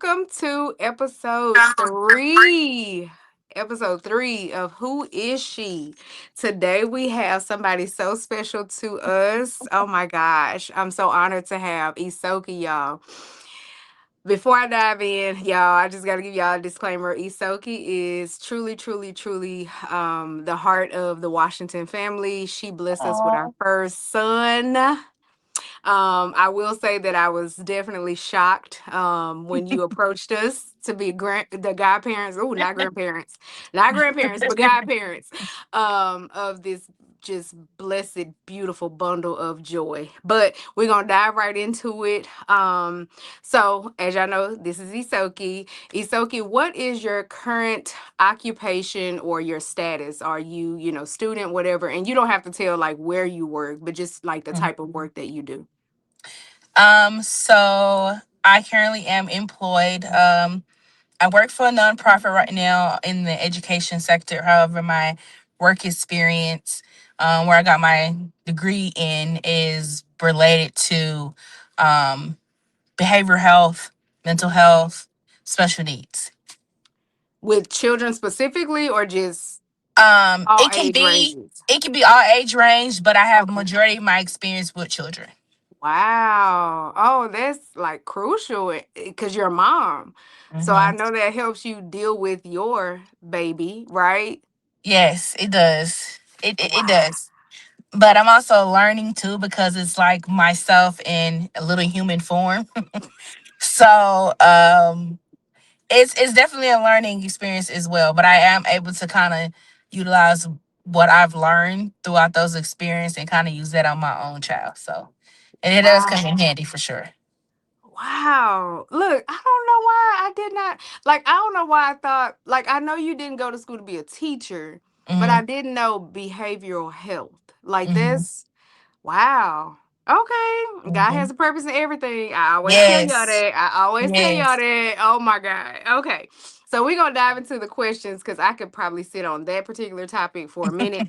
welcome to episode 3. Episode 3 of Who Is She? Today we have somebody so special to us. Oh my gosh. I'm so honored to have Isoke, y'all. Before I dive in, y'all, I just got to give y'all a disclaimer. Isoke is truly, the heart of the Washington family. She blessed us with our Oh, first son. I will say that I was definitely shocked when you approached us to be the godparents. Oh, not grandparents, not grandparents, but godparents of this just blessed, beautiful bundle of joy. But we're gonna dive right into it. So as y'all know, this is Isoke. Isoke, what is your current occupation or your status? Are you, student, whatever? And you don't have to tell like where you work, but just like the mhm. type of work that you do. So I currently am employed. I work for a nonprofit right now in the education sector. However, my work experience, where I got my degree in, is related to um, behavioral health, mental health, special needs. With children specifically or just Um, all it can age be ranges? it can be all age range, but I have the Okay. majority of my experience with children. Wow. Oh, that's like crucial because you're a mom. So I hmm know that helps you deal with your baby, right? Yes, it does. It Wow. does. But I'm also learning too because it's like myself in a little human form. So it's definitely a learning experience as well. But I am able to kind of utilize what I've learned throughout those experiences and kind of use that on my own child. So and it does come in Wow. handy for sure. Wow. Look, I don't know why I did not I don't know why I thought I know you didn't go to school to be a teacher, but hmm I didn't know behavioral health. Like hmm this. Wow. Okay. God hmm has a purpose in everything. I always tell y'all Yes. that. I always tell y'all Yes. that. Oh my God. Okay. So we're gonna dive into the questions because I could probably sit on that particular topic for a minute.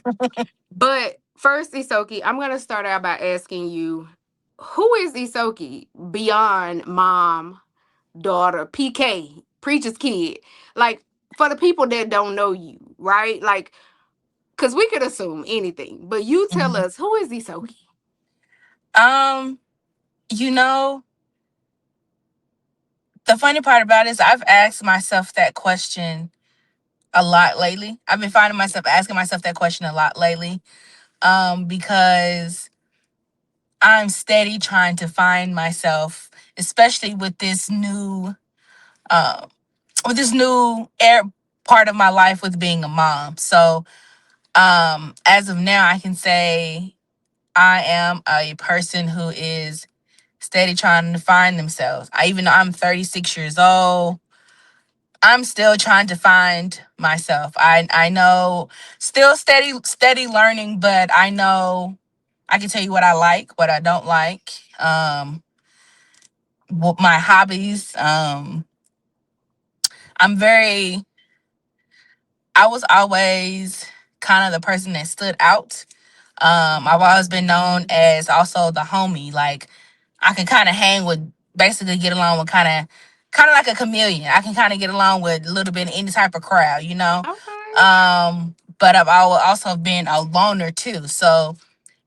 But first, Isoki, I'm gonna start out by asking you, who is Isoki beyond mom, daughter, PK, preacher's kid? Like for the people that don't know you, right? Like, cause we could assume anything, but you tell Mhm. us who is Isoki? Um, you know, the funny part about it is I've asked myself that question a lot lately. I've been finding myself asking myself that question a lot lately. Because I'm steady trying to find myself, especially uh, with this new air part of my life with being a mom. So, as of now, I can say I am a person who is steady trying to find themselves. Even though I'm 36 years old, I'm still trying to find myself. I know, still steady learning, but I know I can tell you what I like, what I don't like, what my hobbies. I'm very. I was always kind of the person that stood out. I've always been known as also the homie. Like I can kind of hang with, basically get along with kind of like a chameleon. I can kind of get along with a little bit of any type of crowd, you know. Okay. But also been a loner too. So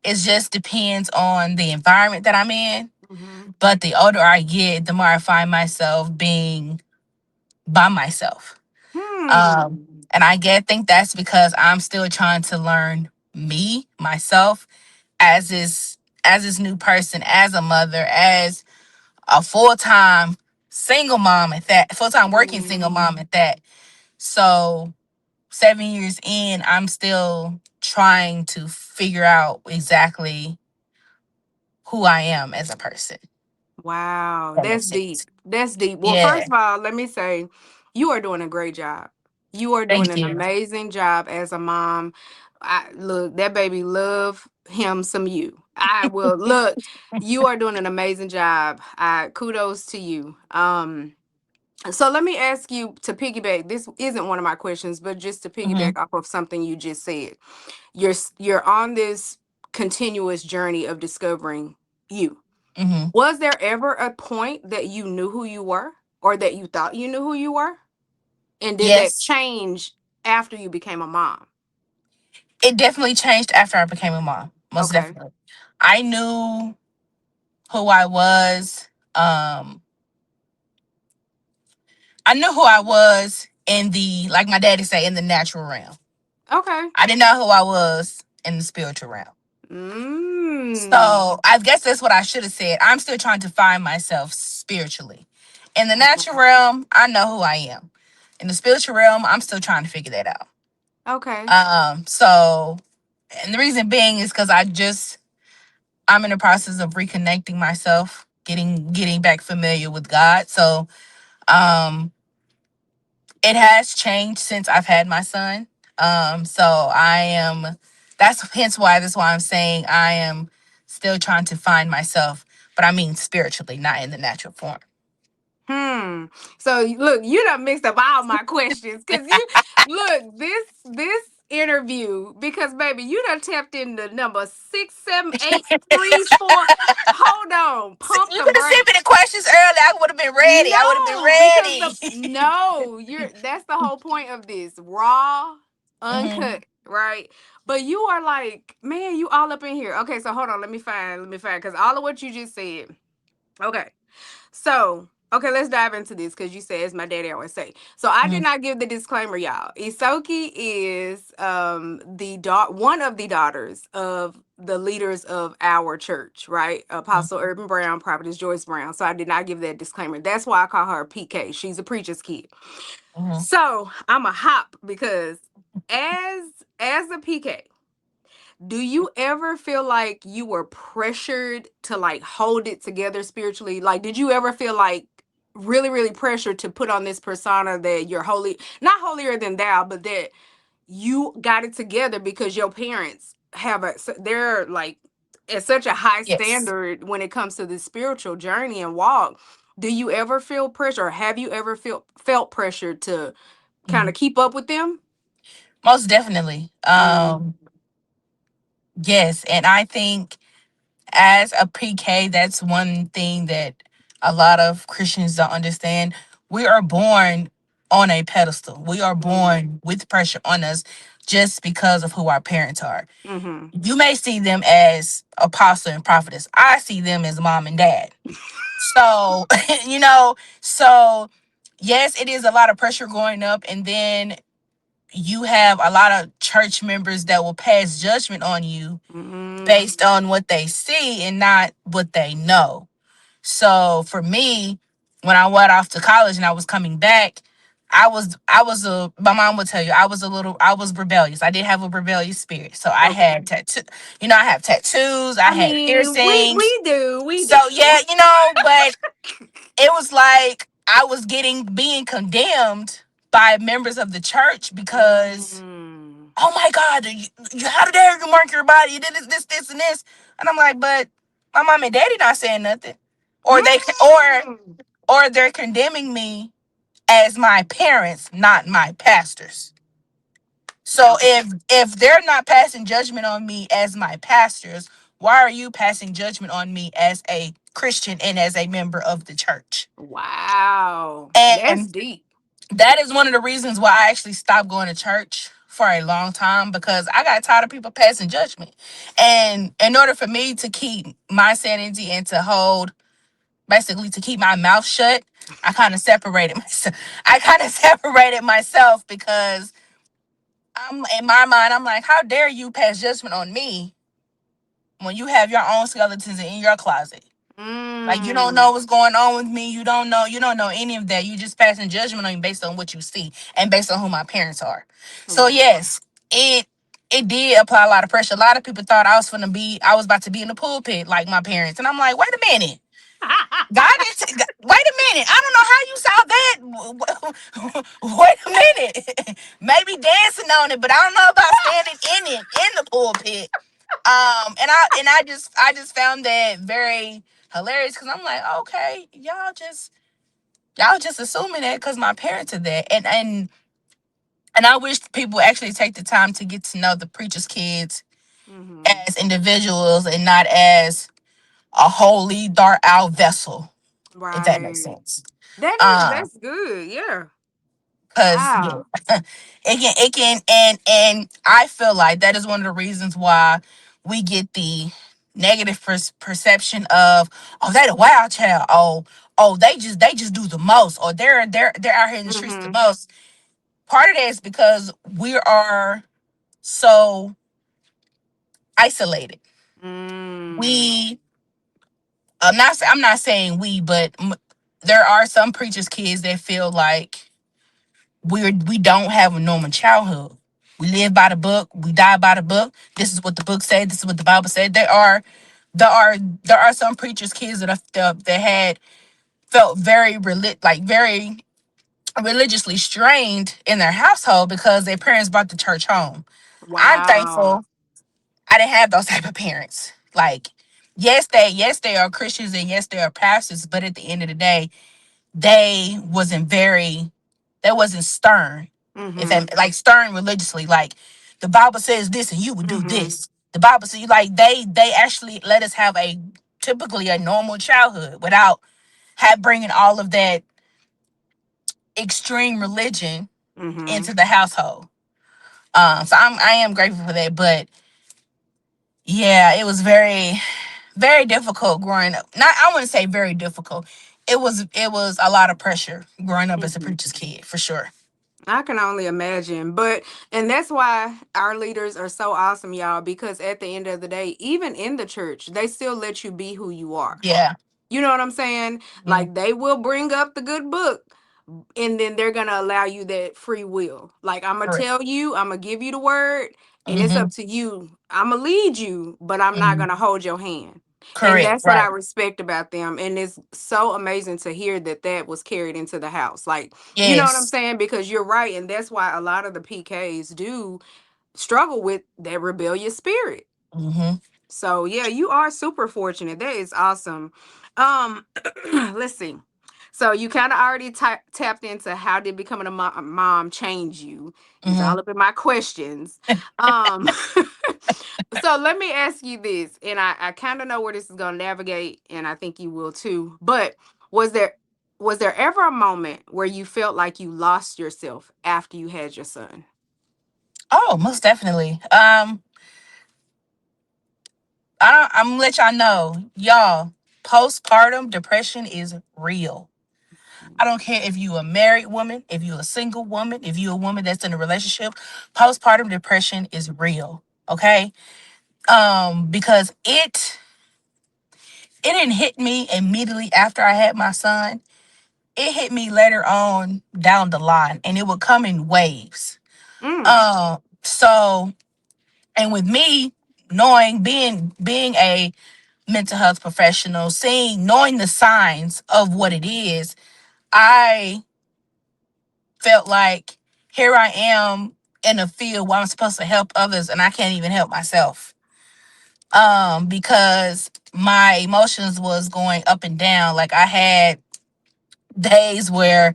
it just depends on the environment that I'm in. Hmm. But the older I get, the more I find myself being by myself. Hmm. And think that's because I'm still trying to learn me, myself, as this new person, as a mother, as a full-time single mom at that, full-time working single Hmm. mom at that. So 7 years in, I'm still trying to figure out exactly who I am as a person. Wow, That that's makes deep. sense. That's deep. Well, Yeah. first of all, let me say you are doing a great job. You are doing Thank an you. amazing job as a mom. I look, that baby love him some you. I will look, you are doing an amazing job. I kudos to you. So let me ask you to piggyback. This isn't one of my questions, but just to hmm piggyback off of something you just said. You're on this continuous journey of discovering you. hmm Was there ever a point that you knew who you were? or that you thought you knew who you were? And did that Yes, change after you became a mom? it definitely changed after I became a mom. Most Okay. definitely. I knew who I was. I knew who I was in the, like my daddy say, in the natural realm. Okay. I didn't know who I was in the spiritual realm. Mm. So I guess that's what I should have said. I'm still trying to find myself spiritually. In the natural Okay. realm, I know who I am. In the spiritual realm, I'm still trying to figure that out. Okay. So and the reason being is because I'm in the process of reconnecting myself, getting back familiar with God. So um it has changed since I've had my son. So I am that's why I'm saying I am still trying to find myself, but I mean spiritually, not in the natural form. Hmm. So look, you done mixed up all my questions because you look this interview because baby, you done tapped into number 6, 7, 8, 3, 4. Hold on, pump You the could have sent me the brakes. questions early. I would have been ready. I would have been No, because the ready. no, you're that's the whole point of this raw, Hmm. uncut, right? But you are like, man, you all up in here. Okay, so hold on, let me find, because all of what you just said. Okay. So, okay, let's dive into this because you said, as my daddy always say. So, I did Hmm. not give the disclaimer, y'all. Isoke is one of the daughters of the leaders of our church, right? Apostle Urban Brown, Prophetess Joyce Brown. So, I did not give that disclaimer. That's why I call her PK. She's a preacher's kid. Hmm. So, I'm a hop because as as a PK, do you ever feel like you were pressured to like hold it together spiritually? Like, did you ever feel like really, really pressured to put on this persona that you're holy, not holier than thou, but that you got it together because your parents they're like at such a high Yes. standard when it comes to this spiritual journey and walk? Do you ever feel pressure, or have you ever felt pressure to kind Hmm. of keep up with them? Most definitely. Mm, Yes, and I think as a PK, that's one thing that a lot of Christians don't understand. We are born on a pedestal. We are mm, born with pressure on us just because of who our parents are. mm-hmm. You may see them as apostle and prophetess. I see them as mom and dad. So, you know, so yes, it is a lot of pressure growing up. And then you have a lot of church members that will pass judgment on you Mm-hmm. based on what they see and not what they know. So for me, when I went off to college and I was coming back, my mom would tell you I was rebellious. I did have a rebellious spirit. So I Okay. had I have tattoos, I I had mean, we piercings. we do, we So do. yeah, but it was like I was getting being condemned by members of the church because, Mm. oh my God, how dare you mark your body? You did this, and this. And I'm like, but my mom and daddy not saying nothing. Or they, Mm. or they're condemning me as my parents, not my pastors. So Okay. if they're not passing judgment on me as my pastors, why are you passing judgment on me as a Christian and as a member of the church? Wow. That's And deep. that is one of the reasons why I actually stopped going to church for a long time because I got tired of people passing judgment. And in order for me to keep my sanity and to hold, basically to keep my mouth shut, I kind of separated myself. I kind of separated myself because I'm in my mind, I'm like, how dare you pass judgment on me when you have your own skeletons in your closet? Like you don't Mm. know what's going on with me. You don't know any of that. You just passing judgment on me based on what you see and based on who my parents are. So Wow. yes, it did apply a lot of pressure. A lot of people thought I was about to be in the pulpit like my parents. And I'm like, wait a minute. God is wait a minute. I don't know how you saw that. Wait a minute. Maybe dancing on it, but I don't know about standing in the pulpit. And I just found that very hilarious because I'm like, okay, y'all just assuming that because my parents are there, and I wish people actually take the time to get to know the preacher's kids Mm-hmm. as individuals and not as a holy dark out vessel. if that makes Right. sense. Um, That's good. Yeah. Cause yeah, Wow. it can, and I feel like that is one of the reasons why we get the negative perception of, oh, they the wild child, oh, they just do the most, or they're out here in the streets the Mhm. most. Part of that is because we are so isolated. Mm. We I'm not saying we, but there are some preachers' kids that feel like we don't have a normal childhood. We live by the book. We die by the book. This is what the book said. This is what the Bible said. There are some preachers' kids that had felt very religiously strained in their household because their parents brought the church home. I'm Wow. thankful I didn't have those type of parents. Like, yes they are Christians, and yes they are pastors, but at the end of the day, they wasn't very that wasn't stern. If Mhm. that, like, stern religiously, like the Bible says this and you would do Mhm. this. The Bible says, like, they actually let us have a typically a normal childhood without have bringing all of that extreme religion Mhm. into the household. So I am grateful for that, but yeah, it was very difficult growing up. Not, I wouldn't say very difficult. It was a lot of pressure growing up as a Mhm. preacher's kid, for sure. I can only imagine. But and that's why our leaders are so awesome, y'all, because at the end of the day, even in the church, they still let you be who you are. Yeah. You know what I'm saying? Mm-hmm. Like they will bring up the good book, and then they're gonna allow you that free will. Like I'm gonna Correct. tell you, I'm gonna give you the word, and it's Mm-hmm. up to you. I'm gonna lead you, but I'm not Hmm. gonna hold your hand. And Correct. that's what I Right. respect about them. And it's so amazing to hear that that was carried into the house. Like, you know what I'm Yes. saying? Because you're right. And that's why a lot of the PKs do struggle with that rebellious spirit. Mm-hmm. So yeah, you are super fortunate. That is awesome. Um, let's see. So you kind of already tapped into how did becoming a mom change you. Is Mm-hmm. all up in my questions. Um, so let me ask you this, and I kind of know where this is gonna navigate, and I think you will too. But was there was there ever a moment where you felt like you lost yourself after you had your son? Oh, most definitely. I'm gonna let y'all know, y'all. Postpartum depression is real. I don't care if you a married woman, if you a single woman, if you a woman that's in a relationship. Postpartum depression is real. Okay. Because it didn't hit me immediately after I had my son. It hit me later on down the line, and it would come in waves. Mm, So, and with me knowing, being a mental health professional, knowing the signs of what it is, I felt like here I am in a field where I'm supposed to help others and I can't even help myself. Because my emotions was going up and down. Like, I had days where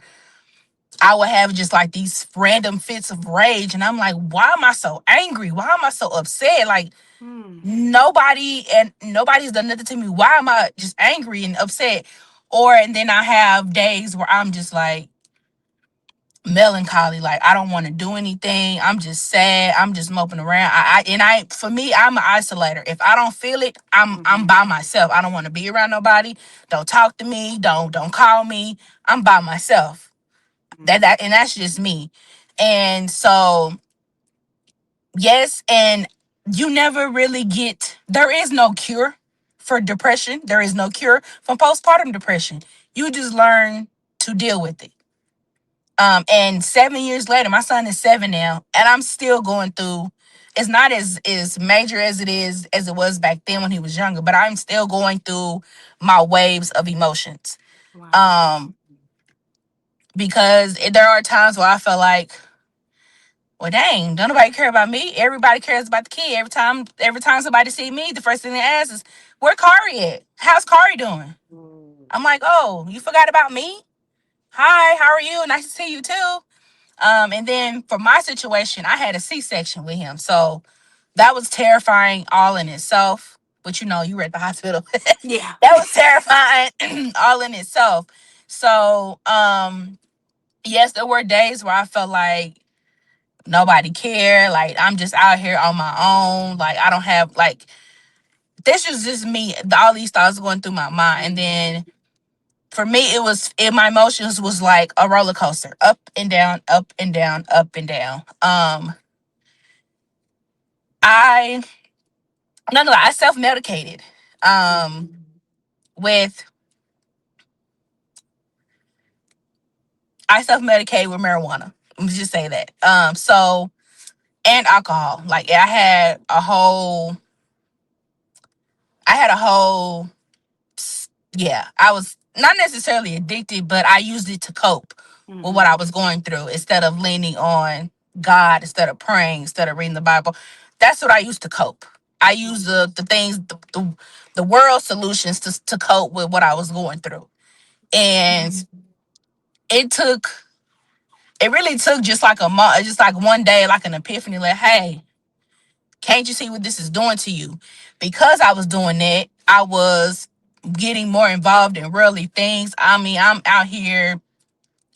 I would have just like these random fits of rage, and I'm like, why am I so angry? Why am I so upset? Like, mm, nobody's done nothing to me. Why am I just angry and upset? And then I have days where I'm just like melancholy, like I don't want to do anything. I'm just sad. I'm just moping around. For me, I'm an isolator. If I don't feel it, I'm mm-hmm, by myself. I don't want to be around nobody. Don't talk to me. Don't call me. I'm by myself. mm, And that's just me. And so, yes, and you never really get, there is no cure for depression. There is no cure from postpartum depression. You just learn to deal with it. And 7 years later, my son is 7 now, and I'm still going through. It's not as major as it was back then when he was younger, but I'm still going through my waves of emotions. wow. Um, because there are times where I feel like, well, dang, don't nobody care about me. Everybody cares about the kid. Every time somebody see me, the first thing they ask is, "Where Kari at? How's Kari doing?" Mm, I'm like, "Oh, you forgot about me? Hi, how are you? Nice to see you too." And then for my situation, I had a C-section with him, so that was terrifying all in itself. but you were at the hospital. Yeah. That was terrifying all in itself. So, yes, there were days where I felt like nobody cared. Like I'm just out here on my own. Like I don't have like this was just me. All these thoughts going through my mind, and then for me, my emotions was like a roller coaster, up and down, up and down, up and down. I no no, I self medicated. Mhm. With I self medicated with marijuana. Let me just say that. So and alcohol. Like I had a whole yeah, I was not necessarily addicted, but I used it to cope with what Mhm. I was going through instead of leaning on God, instead of praying, instead of reading the Bible. That's what I used to cope. I used the things, the world solutions to cope with what I was going through. And it took, it really took just like just like one day, like an epiphany, like, hey, can't you see what this is doing to you? Because I was doing that, I was getting more involved in worldly things. I mean, I'm out here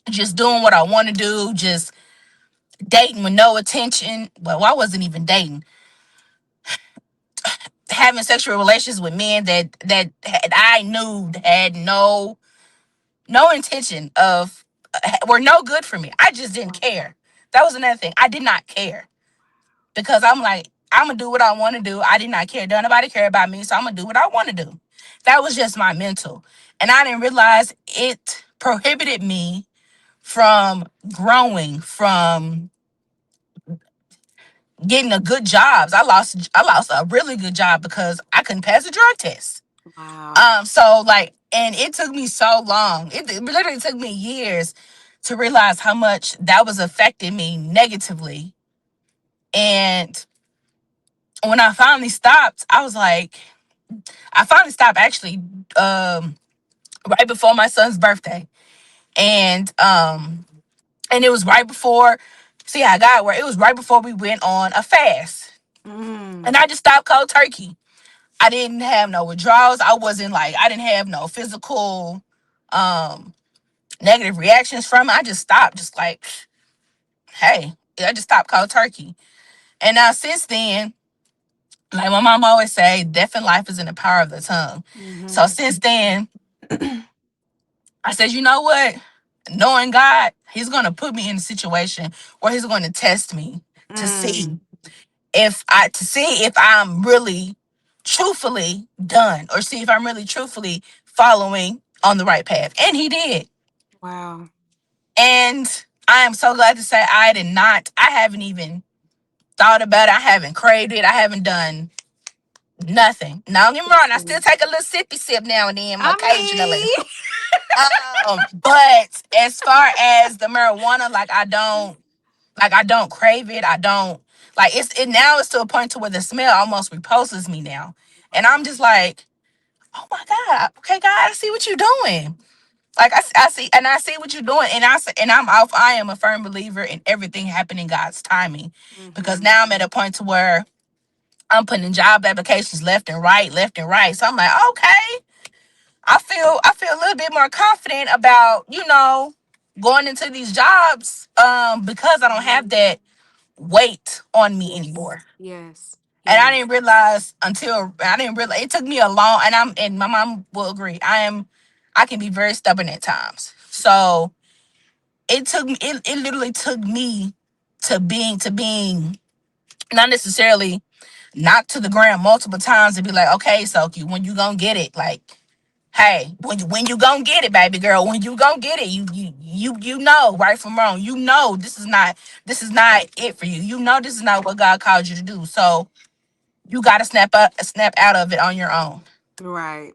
just doing what I want to do, just dating with no attention. Well, I wasn't even dating, having sexual relations with men I knew had no intention of were no good for me. I just didn't care. That was another thing. I did not care because I'm like, I'm gonna do what I want to do. I did not care. Don't nobody care about me, so I'm gonna do what I want to do. That was just my mental, and I didn't realize it prohibited me from growing, from getting a good jobs. I lost a really good job because I couldn't pass a drug test. Wow. So like, and it took me so long. It literally took me years to realize how much that was affecting me negatively. And when I finally stopped, I finally stopped actually right before my son's birthday. And and it was right before, see how I got where it was right before we went on a fast. And Mm. I just stopped cold turkey. I didn't have no withdrawals. I didn't have no physical um negative reactions from it. I just stopped, just like, hey, I just stopped cold turkey. And now since then, like my mom always say, death and life is in the power of the tongue. So Mhm. since then, I said, you know what? Knowing God, He's gonna put me in a situation where He's gonna test me to Mm. see if I'm really truthfully done, or see if I'm really truthfully following on the right path. And He did. Wow. And I am so glad to say I haven't even thought about it. I haven't craved it. I haven't done nothing. Now, don't get me wrong, I still Mhm. take a little sippy sip now and then I occasionally. mean, But as far as the marijuana, I don't crave it. I don't like it's to a point to where the smell almost repulses me now. And I'm just like, oh my God, okay, God, I see what you're doing. Like I see what you're doing, and I am a firm believer in everything happening God's timing, because mhm. now I'm at a point to where I'm putting in job applications left and right, left and right. So I'm like, okay, I feel a little bit more confident about going into these jobs, because I don't have Mhm. that weight on me Yes. anymore. Yes. And Yes. I didn't realize it took me a long, and my mom will agree. I can be very stubborn at times. So it literally took me to being not necessarily knocked to the ground multiple times to be like, okay, Soki, when you gonna get it? Like, hey, when you gonna get it, baby girl? When you gonna get it? You know right from wrong. You know this is not it for you. You know this is not what God called you to do. So you gotta snap out of it on your own. Right.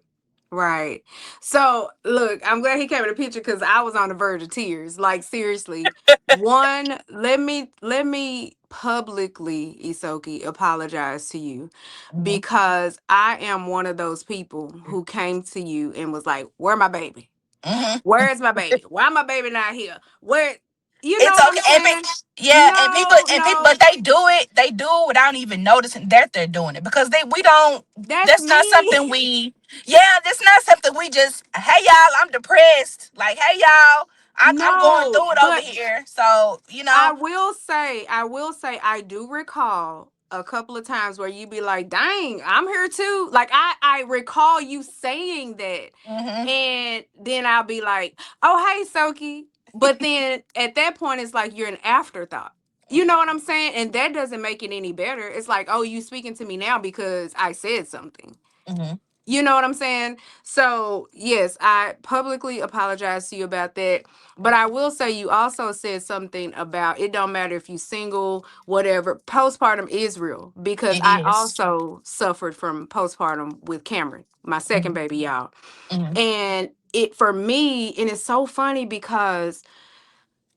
Right. So look, I'm glad he came in the picture because I was on the verge of tears. Like seriously. One, let me publicly, Isoki, apologize to you Hmm. because I am one of those people who came to you and was like, where my baby? Hmm. Where is my baby? Why my baby not here? Where? You know It's what I'm okay. saying? Yeah, No, and people, no, but they do it. They do it without even noticing that they're doing it because we don't. that's That's not me. something we. Yeah, that's not something we just. Hey y'all, I'm depressed. Like, hey y'all, I'm going No, through it over but here. So I will say, I do recall a couple of times where you be like, dang, I'm here too. Like, I recall you saying that. hmm And then I'll be like, oh, hey, Soki. But then at that point, it's like you're an afterthought. You know what I'm saying? And that doesn't make it any better. It's like, oh, you speaking to me now because I said something. hmm You know what I'm saying? So, yes, I publicly apologize to you about that. But I will say you also said something about it don't matter if you single, whatever. Postpartum is real because it I is. also suffered from postpartum with Cameron, my second Mm-hmm. baby, y'all. Mm-hmm. And it for me, and it's so funny because,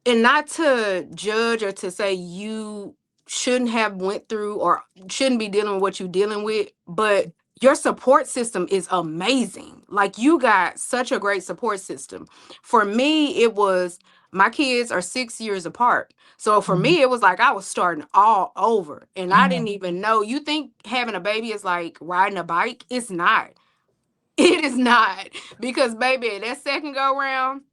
and not to judge or to say you shouldn't have went through or shouldn't be dealing with what you're dealing with, but your support system is amazing. Like, you got such a great support system. For me, it was, my kids are 6 years apart, so for Mm-hmm. me it was like I was starting all over, and I Mm-hmm. didn't even know. You think having a baby is like riding a bike? It's not. It is not. Because baby, that second go round,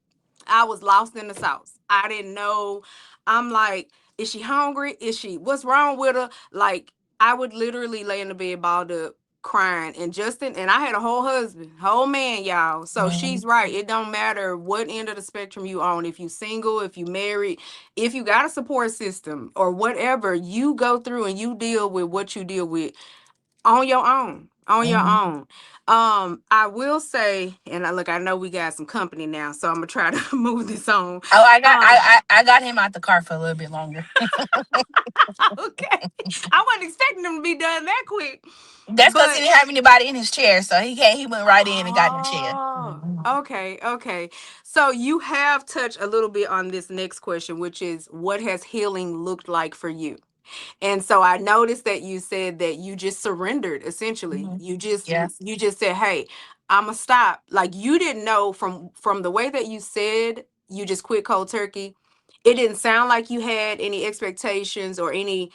I was lost in the sauce. I didn't know. I'm like, is she hungry? Is she, what's wrong with her? Like, I would literally lay in the bed balled up crying. And Justin, and I had a whole husband, whole man, y'all. So Mm-hmm. she's right. It don't matter what end of the spectrum you on. If you single, if you married, if you got a support system or whatever, you go through and you deal with what you deal with on your own. On your Mm-hmm. own. I will say, and look, I know we got some company now, so I'm gonna try to move this on. Oh, I got Um, I got him out the car for a little bit longer. okay. I wasn't expecting them to be done that quick. That's because he But didn't have anybody in his chair, so he went right in and got in the chair. oh, Mhm. okay, okay. So you have touched a little bit on this next question, which is what has healing looked like for you? And so I noticed that you said that you just surrendered essentially. Mhm. Yeah. You just said, "Hey, I'm gonna stop." Like, you didn't know from the way that you said you just quit cold turkey. It didn't sound like you had any expectations or any,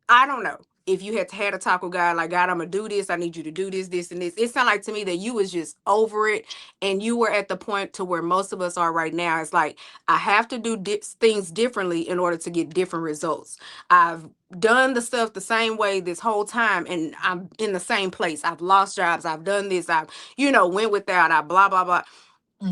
I don't know. If you had a talk with God, like, God, I'm gonna do this. I need you to do this, this, and this. It sounded like to me that you was just over it, and you were at the point to where most of us are right now. It's like, I have to do things differently in order to get different results. I've done the stuff the same way this whole time, and I'm in the same place. I've lost jobs. I've done this. I've, went without. I blah blah blah.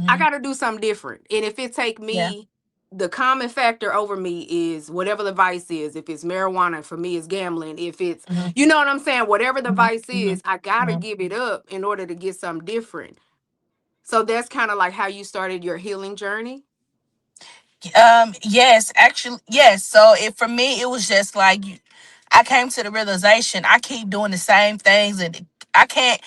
I hmm got to do something different. And if it take Yeah. me, the common factor over me is whatever the vice is. If it's marijuana, for me, it's gambling. If it's, hmm you know what I'm saying, whatever the hmm vice hmm is, I gotta hmm give it up in order to get something different. So that's kind of like how you started your healing journey. Yes, actually, yes. So for me, it was just like I came to the realization I keep doing the same things, and I can't.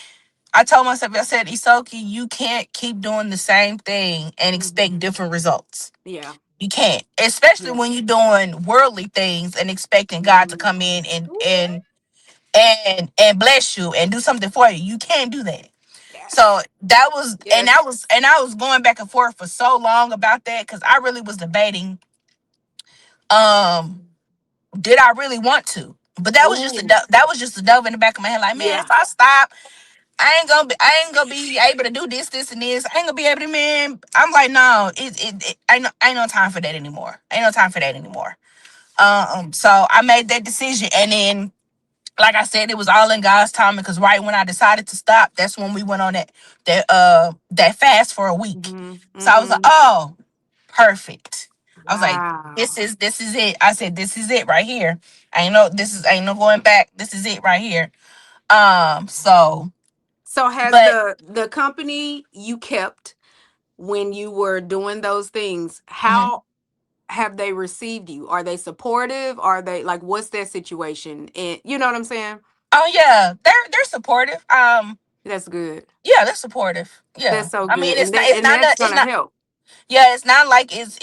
I told myself, I said, Isoke, you can't keep doing the same thing and Hmm. expect different results. Yeah. You can't, especially Yeah. when you're doing worldly things and expecting God to Hmm. come in and bless you and do something for you. You can't do that. So Yes. that Yes. was, and I was going back and forth for so long about that because I really was debating, um, did I really want to? But Oh, that was just a dove in the back of my head. Like, man, yeah. if I stop, I ain't gonna be able to do this, and this. I ain't gonna be able to, man. I'm like, no, it ain't no time for that anymore. Ain't no time for that anymore. So I made that decision, and then, like I said, it was all in God's timing. Because right when I decided to stop, that's when we went on that fast for a week. Hmm. So I was like, Hmm. oh, perfect. I was like, Wow. this is it. I said, this is it right here. Ain't no going back. This is it right here. So, So has but the company you kept when you were doing those things, mhm. how have they received you? Are they supportive? Are they like, what's their situation? And you know what I'm saying? Oh yeah, they're supportive. That's good. Yeah, they're supportive. Yeah, That's so I mean, good. And that's it's gonna not. help. Yeah, it's not like it's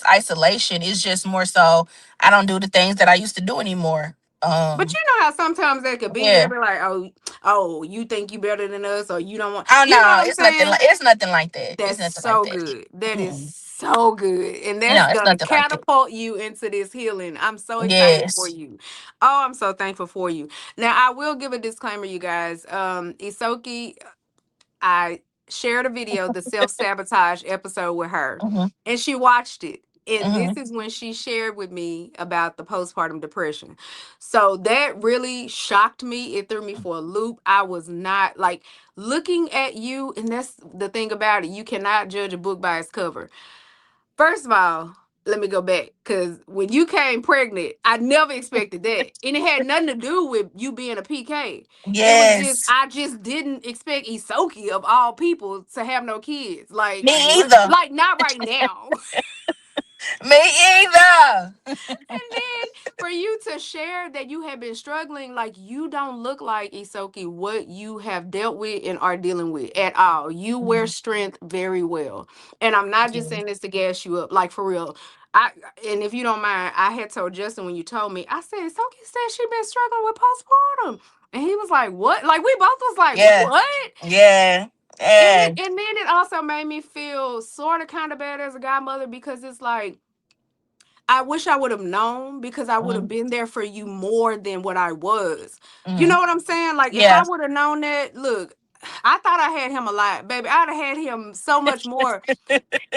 isolation. It's just more so I don't do the things that I used to do anymore. But you know how sometimes they could be, they'll Yeah. be like, oh, you think you better than us, or you don't want, Oh you know no, what I'm saying? it's nothing like that. It's That's nothing like so that. good. That is Mm-mm. so good. And You know, that's it's gonna nothing like it. catapult you into this healing. I'm so excited for Yes. you. Oh, I'm so thankful for you. Now I will give a disclaimer, you guys. Isoke, I shared a video, the self-sabotage episode with her, Hmm. and she watched it. And Hmm. this is when she shared with me about the postpartum depression. So that really shocked me. It threw me for a loop. I was not like looking at you, and that's the thing about it. You cannot judge a book by its cover. First of all, let me go back because when you came pregnant, I never expected that. And it had nothing to do with you being a PK. It was just, Yes. I just didn't expect Isoke of all people to have no kids. Like, Me what? either. Like, not right now. Me either. And then for you to share that you have been struggling, like you don't look like Isoki, what you have dealt with and are dealing with at all. You wear Mhm. strength very well. And I'm not just Yeah. saying this to gas you up, like for real. I and if you don't mind, I had told Justin when you told me, I said, Isoki said she been struggling with postpartum. And he was like, what? Like we both was like, Yeah. what? Yeah. And Yeah. then it also made me feel sort of kind of bad as a godmother because it's like I wish I would have known because I would have Mhm. been there for you more than what I was. You know Mhm. what I'm saying? Like if Yeah. I would have known that, look, I thought I had him a lot, baby. I'd have had him so much more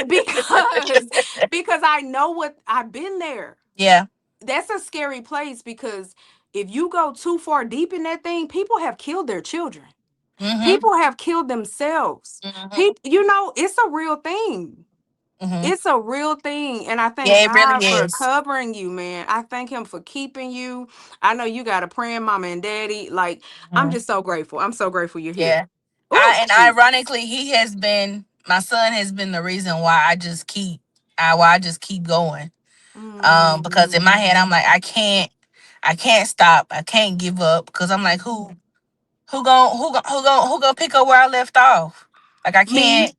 because because I know what I've been there. Yeah. That's a scary place because if you go too far deep in that thing, people have killed their children. Mhm. People have killed themselves. Mhm. People, you know, it's a real thing. Mhm. It's a real thing. And I thank Yeah, it really God for is. covering you, man. I thank him for keeping you. I know you got a praying mama and daddy. Like, I'm Mhm. just so grateful. I'm so grateful you're here. Yeah. Oh, And Jesus. ironically, he has been my son has been the reason why I just keep going. Because in my Mm, head I'm like I can't stop. I can't give up because I'm like who gonna pick up where I left off? Like I me? can't.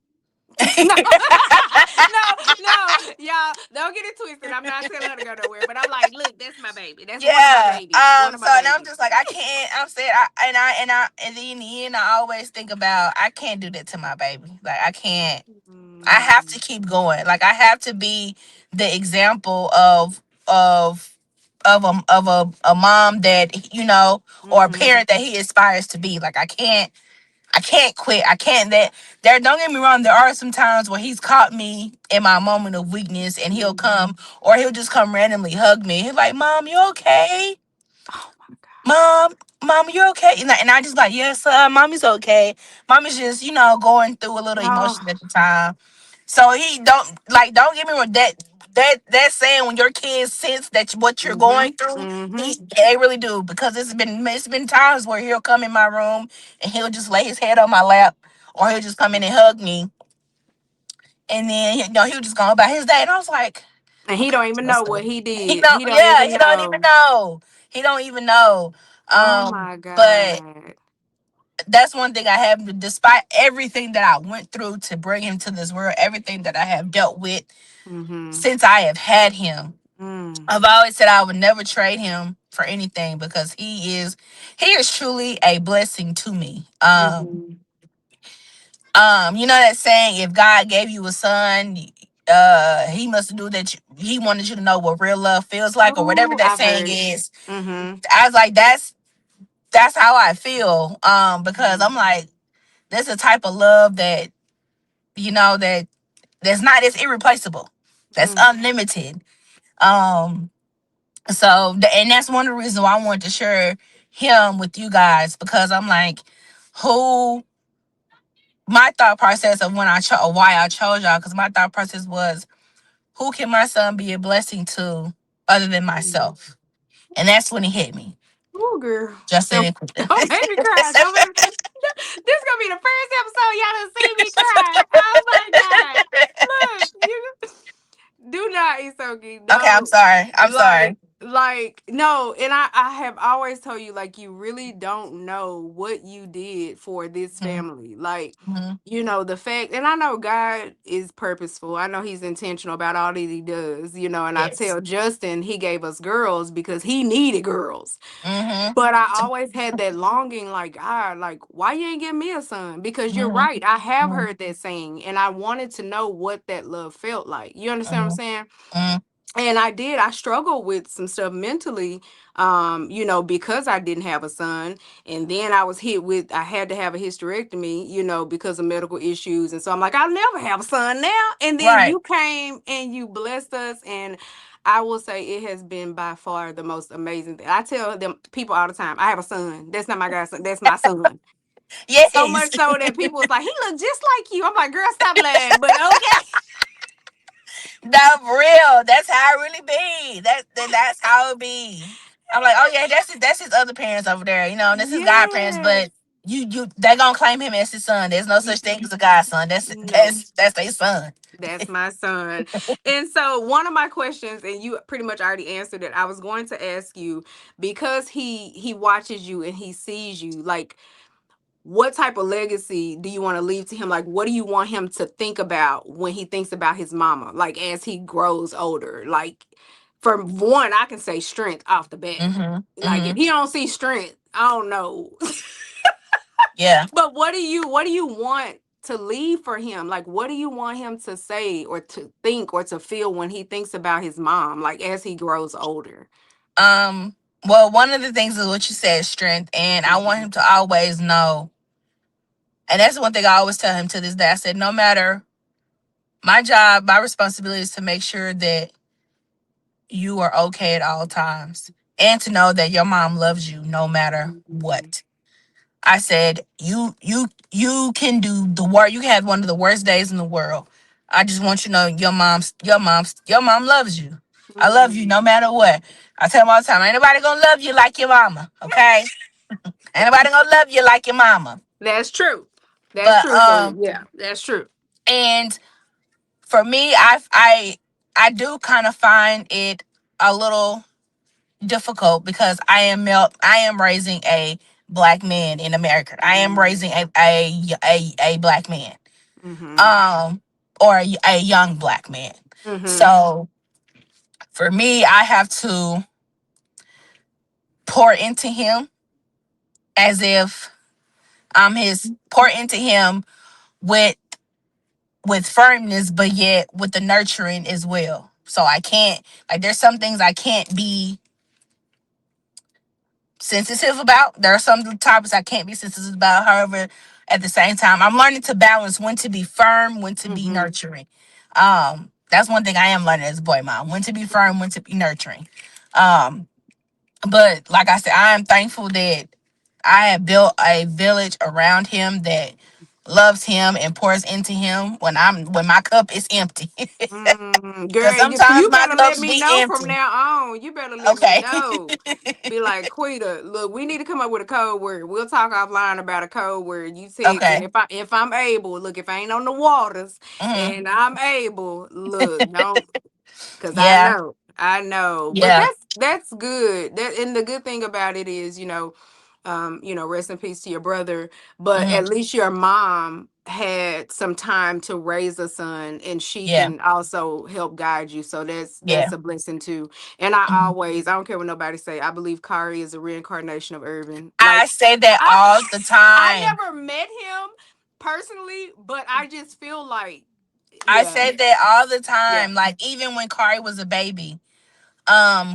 No, no, y'all don't get it twisted. I'm not telling her to go nowhere, but I'm like, look, that's my baby. That's one of my Yeah. babies. One of So my and I'm babies. just like I can't. I'm saying and then in the end I always think about I can't do that to my baby. Like I can't. I have to Mm, keep going. Like I have to be the example of a mom that or a mm-hmm, parent that he aspires to be. Like I can't quit. I can't that there don't get me wrong, there are some times where he's caught me in my moment of weakness and he'll mm-hmm. come or he'll just come randomly hug me. He's like, Mom, you okay? Oh my God. Mom, Mom, you okay? And I just like, yes, mommy's okay. Mommy's just, going through a little emotion Oh. at the time. So he don't get me wrong. That saying when your kids sense that what you're Mm-hmm. going through, Mm-hmm. they really do because it's been times where he'll come in my room and he'll just lay his head on my lap or he'll just come in and hug me and then he'll just go about his day and I was like, And he okay, don't even what's know up? what he He did. don't, He don't yeah, even he don't even know. know. He don't even know. Oh Um, my but God. that's one thing I have, despite everything that I went through to bring him to this world, everything that I have dealt with Mm-hmm. since I have had him. Mm. I've always said I would never trade him for anything because he is truly a blessing to me. Mm-hmm. You know that saying, if God gave you a son, he must do that. He wanted you to know what real love feels like, or whatever Oh, that I've saying heard. is. Mm-hmm. I was like, that's how I feel. Because Mm-hmm. I'm like, there's a type of love that that that's irreplaceable, that's Mm. unlimited. Um, and that's one of the reasons why I wanted to share him with you guys because I'm like, who my thought process of when I chose why I chose y'all because my thought process was who can my son be a blessing to other than Mm. myself, and that's when he hit me, Oh, girl. Justin Don't, and Quinton. don't make me cry. Don't make me. This gonna be the first episode y'all done see me cry. Oh my God. Look, you do not, Isoki. Okay, I'm No. sorry. I'm Like, sorry. Like, no, and I have always told you, like, you really don't know what you did for this Mm-hmm. family. Like, Mm-hmm. the fact, and I know God is purposeful. I know he's intentional about all that he does, and I Yes. tell Justin he gave us girls because he needed girls. Mm-hmm. But I always had that longing, like, God, like, why you ain't give me a son? Because you're Mm-hmm. right. I have Mm-hmm. heard that saying, and I wanted to know what that love felt like. You understand what I'm Mm-hmm. saying? Mm-hmm. And I struggled with some stuff mentally, because I didn't have a son. And then I had to have a hysterectomy, because of medical issues. And so I'm like, I'll never have a son now. And then Right. you came and you blessed us. And I will say it has been by far the most amazing thing. I tell them people all the time, I have a son. That's not my godson. That's my son. So Yes. much so that people was like, he look just like you. I'm like, girl, stop lying. But okay. No, for real. That's how it really be. That's how it be. I'm like, oh yeah, that's his other parents over there, and this is godparents, Yes. but you they gonna claim him as his son. There's no such thing as a godson. That's No. that's their son. That's my son. And so one of my questions, and you pretty much already answered it, I was going to ask you, because he watches you and he sees you, like, what type of legacy do you want to leave to him? Like, what do you want him to think about when he thinks about his mama? Like, as he grows older, like, for one, I can say strength off the bat. Mm-hmm. Like, if Mm-hmm. he don't see strength, I don't know. Yeah. But what do you want to leave for him? Like, what do you want him to say or to think or to feel when he thinks about his mom, like, as he grows older? Um. Well, one of the things is what you said, strength, and I want Mhm. him to always know. And that's one thing I always tell him to this day. I said, no matter my job, my responsibility is to make sure that you are okay at all times and to know that your mom loves you no matter Mhm. what. I said, you can do the work. You can have one of the worst days in the world. I just want you to know your mom loves you. I love you no Mhm. matter what. I tell him all the time, ain't nobody gonna love you like your mama, okay? Ain't nobody gonna love you like your mama. That's true. That's But true. So yeah, that's true. and for me, I do kind of find it a little difficult because I am raising a black man in America. I am raising Mhm. a black man. Mhm. Um or a young black man. Mhm. So for me, I have to pour into him as if I'm his pour into him with firmness, but yet with the nurturing as well. So I can't, like, there's some things I can't be sensitive about. There are some topics I can't be sensitive about. However, at the same time, I'm learning to balance when to be firm, when to be Mhm. nurturing. That's one thing I am learning as a boy mom: when to be firm, when to be nurturing. Um, but like I said, I am thankful that I have built a village around him that loves him and pours into him when my cup is empty. Because Girl, sometimes you my better let cups me be know from empty. now on. You better let me Okay. know. Be like, Quita, look, we need to come up with a code word. We'll talk offline about a code word. You text me Okay. if I'm able. Look, if I ain't on the waters Hmm. and I'm able, look, don't. Cause Yeah. I know, but Yeah. that's good. And the good thing about it is, rest in peace to your brother. But Hmm. at least your mom had some time to raise a son, and she Yeah. can also help guide you. So that's Yeah. a blessing too. And I Mhm. always, I don't care what nobody say. I believe Kari is a reincarnation of Irvin. I Like, say that I all the I time. never met him personally, but I just feel like, I yeah, said that all the yeah. time. Like, even when Kari was a baby,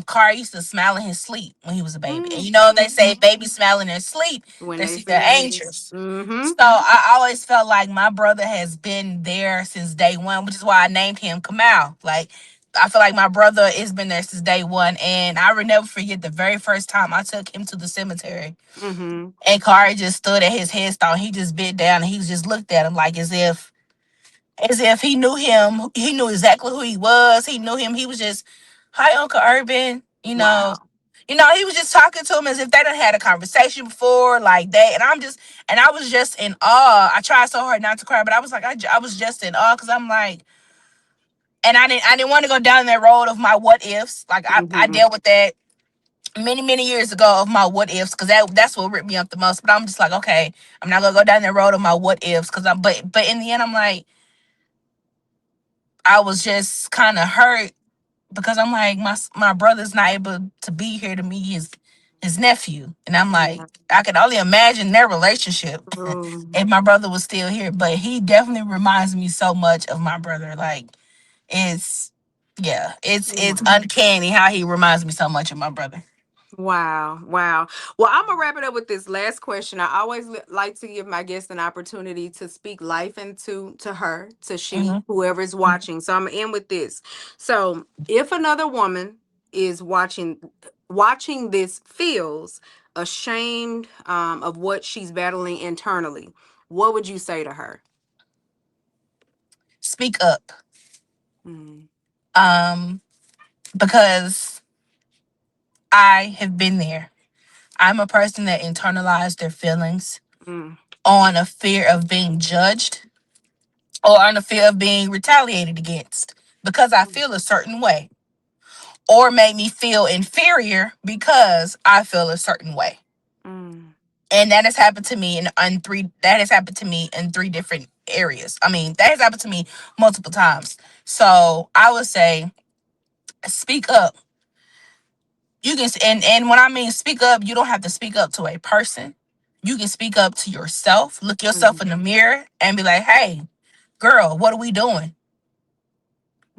Kari used to smile in his sleep when he was a baby. And they say Mhm. babies smile in their sleep, When they they see see their angels. angels. Mm-hmm. So I always felt like my brother has been there since day one, which is why I named him Kamal. Like, I feel like my brother has been there since day one. And I will never forget the very first time I took him to the cemetery. Mm-hmm. And Kari just stood at his headstone. He just bit down and he just looked at him like as if he knew him. He knew exactly who he was. He knew him. He was just, hi, Uncle Urban. Wow. He was just talking to him as if they done had a conversation before, like that. And I was just in awe. I tried so hard not to cry, but I was like, I was just in awe because I'm like, And I didn't want to go down that road of my what ifs. Like I Mm-hmm. dealt with that many years ago of my what ifs, because that's what ripped me up the most. But I'm just like, okay, I'm not gonna go down that road of my what ifs, because I'm but in the end I'm like, I was just kind of hurt because I'm like, my brother's not able to be here to meet his nephew, and I'm like, Yeah. I can only imagine their relationship Mm. if my brother was still here. But he definitely reminds me so much of my brother. Like, it's yeah, it's Wow. uncanny how he reminds me so much of my brother. Wow. Wow. Well, I'm gonna wrap it up with this last question. I always like to give my guests an opportunity to speak life into to her, to she, Hmm. whoever's watching. So I'm gonna end with this. So if another woman is watching this, feels ashamed of what she's battling internally, what would you say to her? Speak up, Mm, um, because I have been there. I'm a person that internalized their feelings mm, on a fear of being judged or on a fear of being retaliated against because I feel a certain way, or made me feel inferior because I feel a certain way. mm, And that has happened to me in three that has happened to me in three different areas. I mean, that has happened to me multiple times. So I would say speak up. You can, and when I mean speak up, you don't have to speak up to a person. You can speak up to yourself, look yourself mm, in the mirror and be like, "Hey, girl, what are we doing?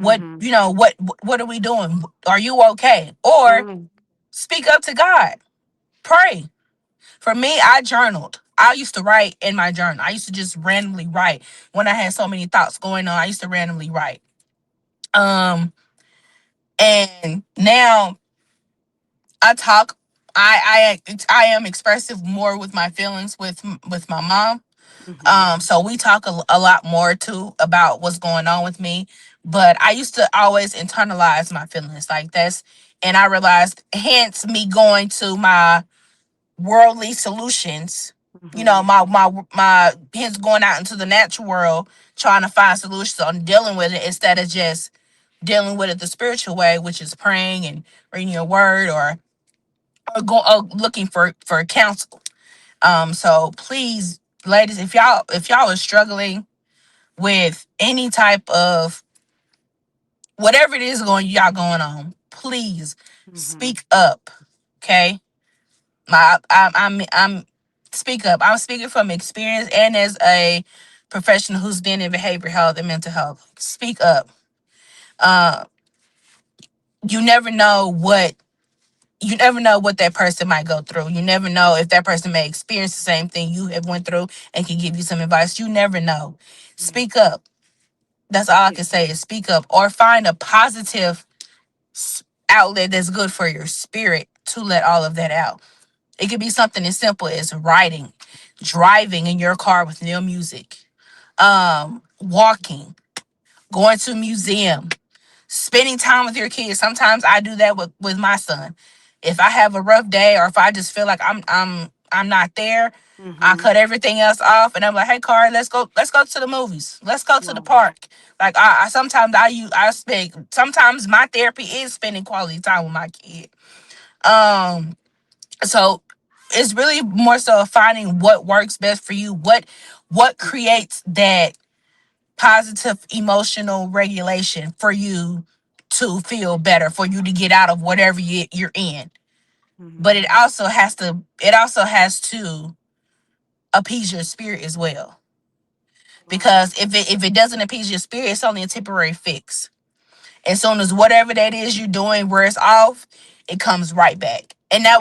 What, mm, what are we doing? Are you okay?" Or mm, speak up to God. Pray. For me, I journaled. I used to write in my journal. I used to just randomly write when I had so many thoughts going on. I used to randomly write. Um, and now I talk. I am expressive more with my feelings with my mom. mm, So we talk a lot more too about what's going on with me. But I used to always internalize my feelings like this, and I realized, hence me going to my worldly solutions. You know, mm, my hence going out into the natural world, trying to find solutions on dealing with it instead of just dealing with it the spiritual way, which is praying and reading your word, or looking for counsel. So please, ladies, if y'all are struggling with any type of whatever it is y'all going on, please mm, speak up. Okay, I'm speak up. I'm speaking from experience and as a professional who's been in behavioral health and mental health. Speak up. Uh, you never know what you never know what that person might go through. You never know if that person may experience the same thing you have went through and can give you some advice. You never know. mm. Speak up. That's all I Yeah. can say is speak up, or find a positive outlet that's good for your spirit to let all of that out. It could be something as simple as writing, driving in your car with no music, walking, going to a museum, spending time with your kids. Sometimes I do that with my son. If I have a rough day, or if I just feel like I'm not there, I Mm-hmm. cut everything else off and I'm like, "Hey, Carl, let's go to the movies. Let's go to the Wow. park." Like I sometimes I spend sometimes my therapy is spending quality time with my kid. Um so it's really more so finding what works best for you, what creates that positive emotional regulation for you to feel better, for you to get out of whatever you're in. But Mm-hmm. it also has to appease your spirit as well, Wow. because if it doesn't appease your spirit, it's only a temporary fix. As soon as whatever that is you're doing wears off, it comes right back. And Yep.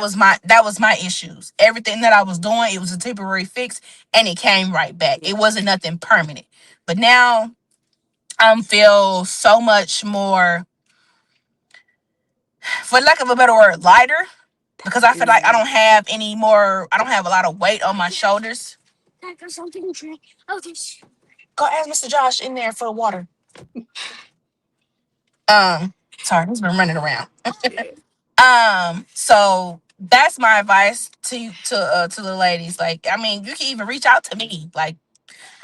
that was my issues. Everything that I was doing, it was a temporary fix, and it came right back. Yep. It wasn't nothing permanent. But now I feel so much more, for lack of a better word, lighter, because I feel like I Mm. don't have any more. I don't have a lot of weight on my shoulders. Go ask Mr. Josh in there for the water. Sorry, he's been running around. Yeah. So that's my advice to the ladies. Like, I mean, you can even reach out to me. Like,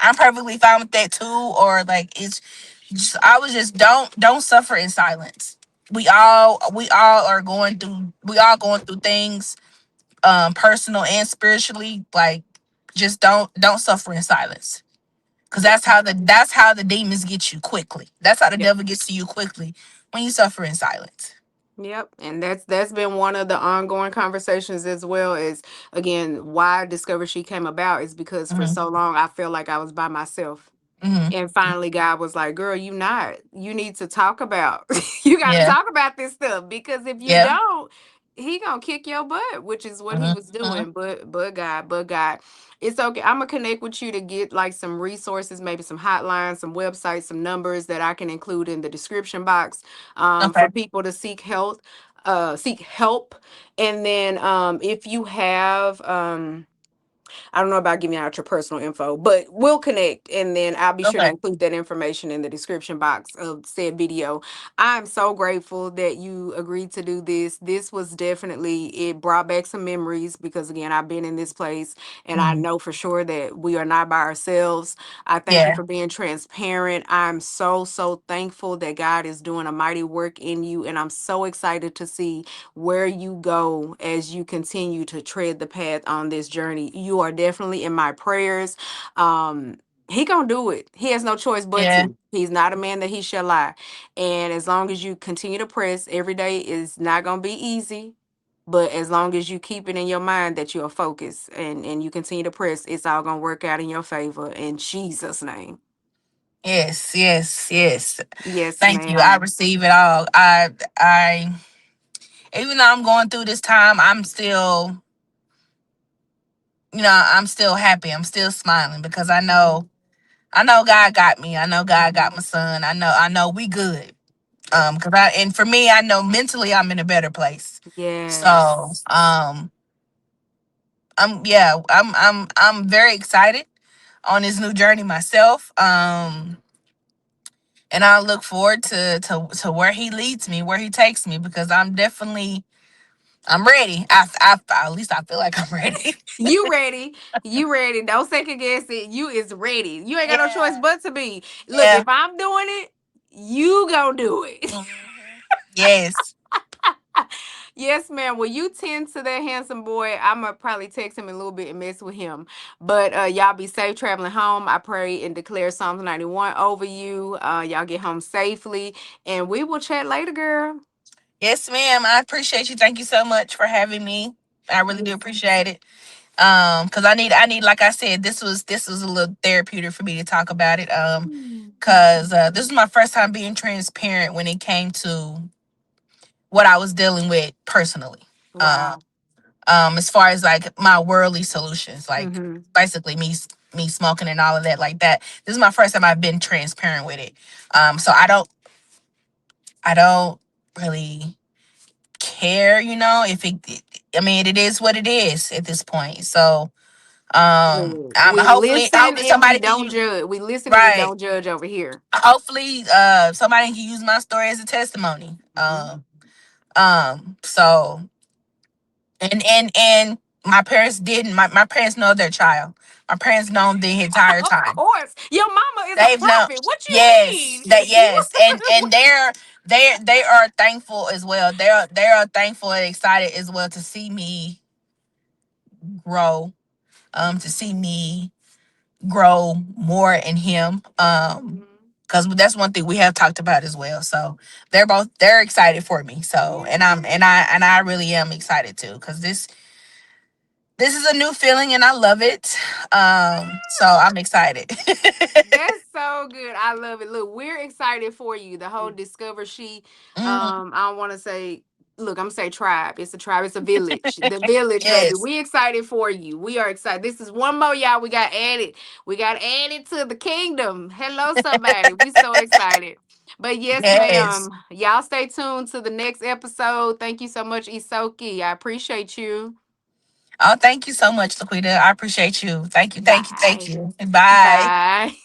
I'm perfectly fine with that too. Or like, it's I was just don't suffer in silence. We all are going through, we all going through things, personal and spiritually. Like, just don't suffer in silence. Cause Yep. that's how the demons get you quickly. That's how the Yep. devil gets to you quickly, when you suffer in silence. Yep, and that's been one of the ongoing conversations as well. Is again why Discover She came about is because for Hmm. so long I felt like I was by myself. Hmm. And finally, God was like, "Girl, you not. You need to talk about. You got to Yeah. talk about this stuff because if you Yeah. don't, He gonna kick your butt," which is what He was Hmm. doing. But God, it's okay. I'm gonna connect with you to get like some resources, maybe some hotlines, some websites, some numbers that I can include in the description box, Okay. for people to seek help. And then if you have I don't know about giving out your personal info, but we'll connect and then I'll be sure to Okay. include that information in the description box of said video. I'm so grateful that you agreed to do this. This was definitely, it brought back some memories because, again, I've been in this place and I Mhm. know for sure that we are not by ourselves. I thank you Yeah. for being transparent. I'm so thankful that God is doing a mighty work in you. And I'm so excited to see where you go as you continue to tread the path on this journey. You are definitely in my prayers. He gonna do it. He has no choice but Yeah. to. He's not a man that he shall lie. And as long as you continue to press, every day is not gonna be easy. But as long as you keep it in your mind that you're focused and you continue to press, it's all gonna work out in your favor in Jesus' name. Yes. Yes. Yes. Yes, Thank you. I ma'am. receive it all. I even though I'm going through this time, I'm still, I'm still happy. I'm still smiling because I know God got me. I know God got my son. I know we good. Yep. Cause and for me, I know mentally I'm in a better place. So, Yes. I'm very excited on this new journey myself. And I look forward to where he leads me, where he takes me, because I'm ready. At least I feel like I'm ready. You ready. You ready. Don't second guess it. You is ready. You ain't got no choice Yeah. but to be. Look, Yeah. if I'm doing it, you gonna do it. Hmm. Yes. Yes, ma'am. Well, you tend to that handsome boy. I'ma probably text him a little bit and mess with him. But y'all be safe traveling home. I pray and declare Psalms 91 over you. Y'all get home safely. And we will chat later, girl. Yes, ma'am. I appreciate you. Thank you so much for having me. I really do Yes. appreciate it. Because I need, like I said, this was a little therapeutic for me to talk about it. Mm. Because this is my first time being transparent when it came to what I was dealing with personally. Um, Wow. as far as like my worldly solutions, like Mm-hmm. basically me smoking and all of that like that. This is my first time I've been transparent with it. So I don't really care, if I mean, it is what it is at this point. So I'm We listen hopefully and we somebody can don't use, judge. We listen and we right. don't judge over here. Hopefully somebody can use my story as a testimony. Mhm. So and my parents know their child. My parents known the entire Of time. course, your mama is a They've known, prophet. What you yes, mean? that, You yes, and they are thankful as well. They are thankful and excited as well to see me grow, to see me grow more in him. Mhm. Because that's one thing we have talked about as well. So they're excited for me. So and I really am excited too, because this is a new feeling and I love it. So I'm excited. That's so good. I love it. Look, we're excited for you. The whole Discover She. Mhm. I don't want to say. Look, I'm gonna say tribe. It's a tribe. It's a village. The village, baby. Yes. We excited for you. We are excited. This is one more, y'all. We got added. We got added to the kingdom. Hello, somebody. We so excited. But yes, Yes. ma'am. Y'all stay tuned to the next episode. Thank you so much, Isoke. I appreciate you. Oh, thank you so much, Laquita. I appreciate you. Thank you. Thank you. Thank Bye. you. Bye. Bye.